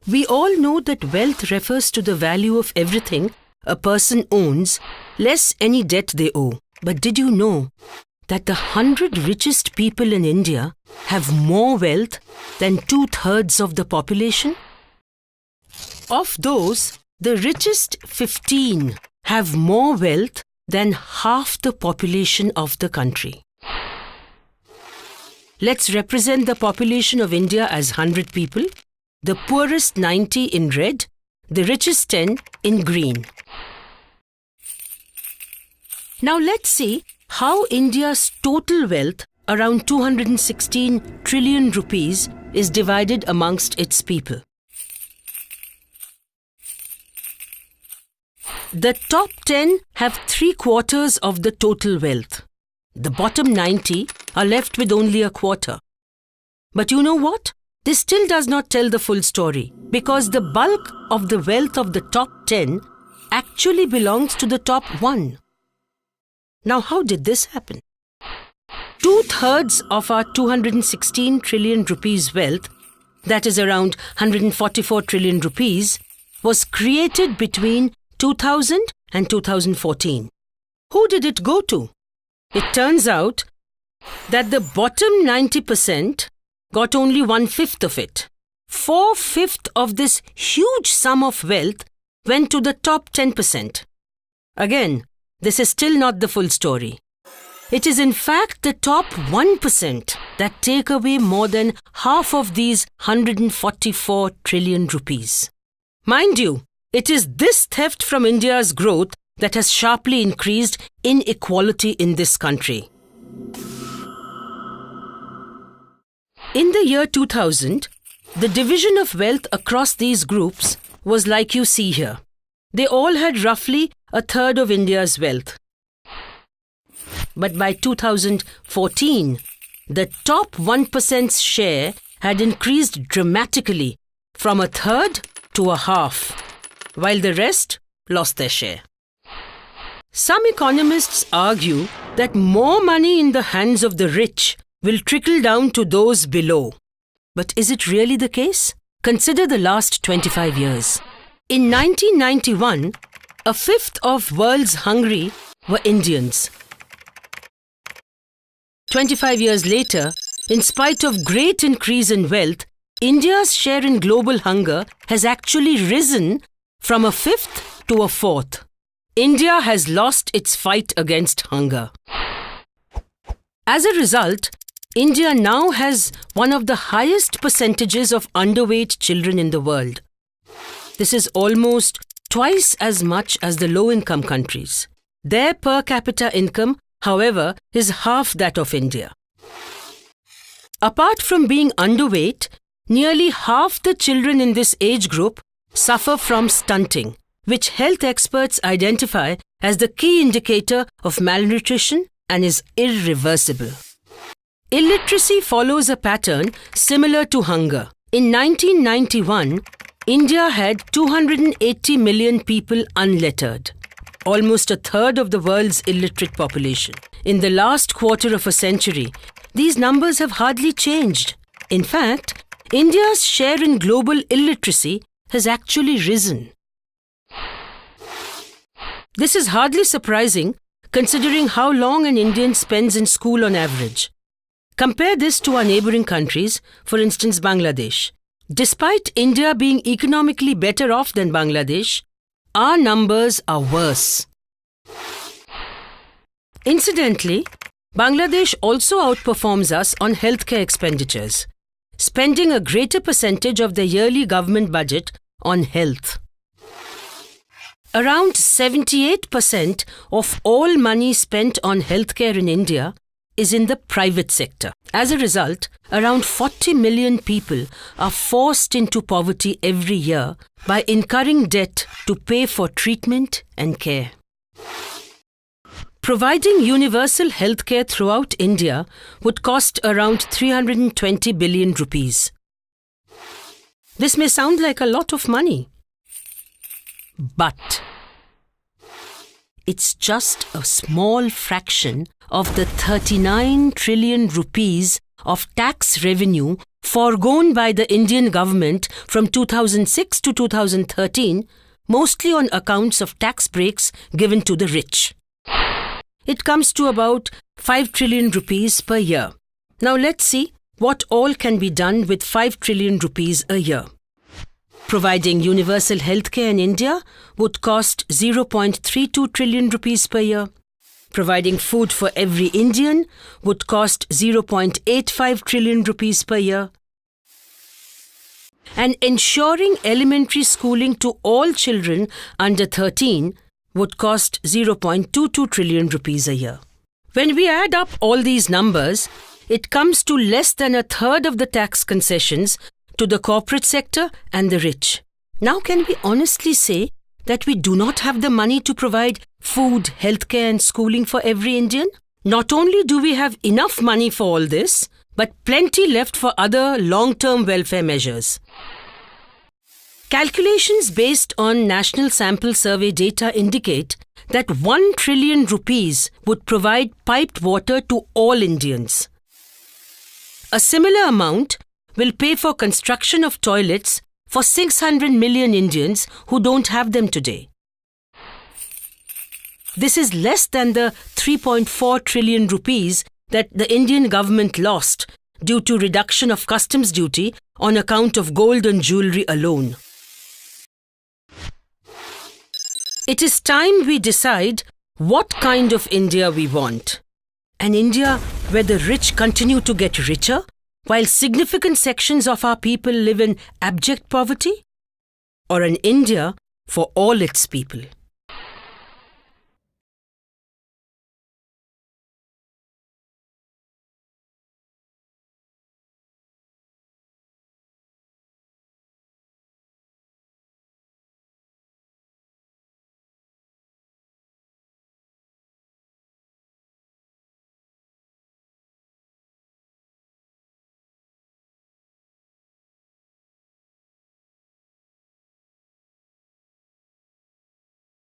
We all know that wealth refers to the value of everything a person owns, less any debt they owe. But did you know that the 100 richest people in India have more wealth than 2/3 of the population? Of those, the richest 15 have more wealth than half the population of the country. Let's represent the population of India as 100 people, the poorest 90 in red, the richest 10 in green. Now let's see how India's total wealth, around 216 trillion rupees, is divided amongst its people. The top 10 have 3/4 of the total wealth. The bottom 90 are left with only a quarter. But you know what? This still does not tell the full story, because the bulk of the wealth of the top 10 actually belongs to the top 1. Now, how did this happen? 2/3 of our 216 trillion rupees wealth, that is around 144 trillion rupees, was created between 2000 and 2014. Who did it go to? It turns out that the bottom 90% got only 1/5 of it. 4/5 of this huge sum of wealth went to the top 10%. Again, this is still not the full story. It is in fact the top 1% that take away more than half of these 144 trillion rupees. Mind you, it is this theft from India's growth that has sharply increased inequality in this country. In the year 2000, the division of wealth across these groups was like you see here. They all had roughly 1/3 of India's wealth. But by 2014, the top 1%'s share had increased dramatically from 1/3 to 1/2, while the rest lost their share. Some economists argue that more money in the hands of the rich will trickle down to those below. But is it really the case? Consider the last 25 years. In 1991, 1/5 of world's hungry were Indians. 25 years later, in spite of great increase in wealth, India's share in global hunger has actually risen from 1/5 to 1/4. India has lost its fight against hunger. As a result, India now has one of the highest percentages of underweight children in the world. This is almost twice as much as the low-income countries. Their per capita income, however, is half that of India. Apart from being underweight, nearly half the children in this age group suffer from stunting, which health experts identify as the key indicator of malnutrition and is irreversible. Illiteracy follows a pattern similar to hunger. In 1991, India had 280 million people unlettered, almost 1/3 of the world's illiterate population. In the last quarter of a century, these numbers have hardly changed. In fact, India's share in global illiteracy has actually risen. This is hardly surprising considering how long an Indian spends in school on average. Compare this to our neighboring countries, for instance Bangladesh. Despite India being economically better off than Bangladesh, our numbers are worse. Incidentally, Bangladesh also outperforms us on healthcare expenditures, spending a greater percentage of the yearly government budget on health. Around 78% of all money spent on healthcare in India is in the private sector. As a result, around 40 million people are forced into poverty every year by incurring debt to pay for treatment and care. Providing universal healthcare throughout India would cost around 320 billion rupees. This may sound like a lot of money, but it's just a small fraction of the 39 trillion rupees of tax revenue foregone by the Indian government from 2006 to 2013, mostly on accounts of tax breaks given to the rich. It comes to about 5 trillion rupees per year. Now let's see what all can be done with 5 trillion rupees a year. Providing universal healthcare in India would cost 0.32 trillion rupees per year. Providing food for every Indian would cost 0.85 trillion rupees per year. And ensuring elementary schooling to all children under 13 would cost 0.22 trillion rupees a year. When we add up all these numbers, it comes to less than a third of the tax concessions to the corporate sector and the rich. Now, can we honestly say that we do not have the money to provide food, healthcare and schooling for every Indian? Not only do we have enough money for all this, but plenty left for other long-term welfare measures. Calculations based on National Sample Survey data indicate that 1 trillion rupees would provide piped water to all Indians. A similar amount will pay for construction of toilets for 600 million Indians who don't have them today. This is less than the 3.4 trillion rupees that the Indian government lost due to reduction of customs duty on account of gold and jewellery alone. It is time we decide what kind of India we want. An India where the rich continue to get richer while significant sections of our people live in abject poverty? Or an India for all its people?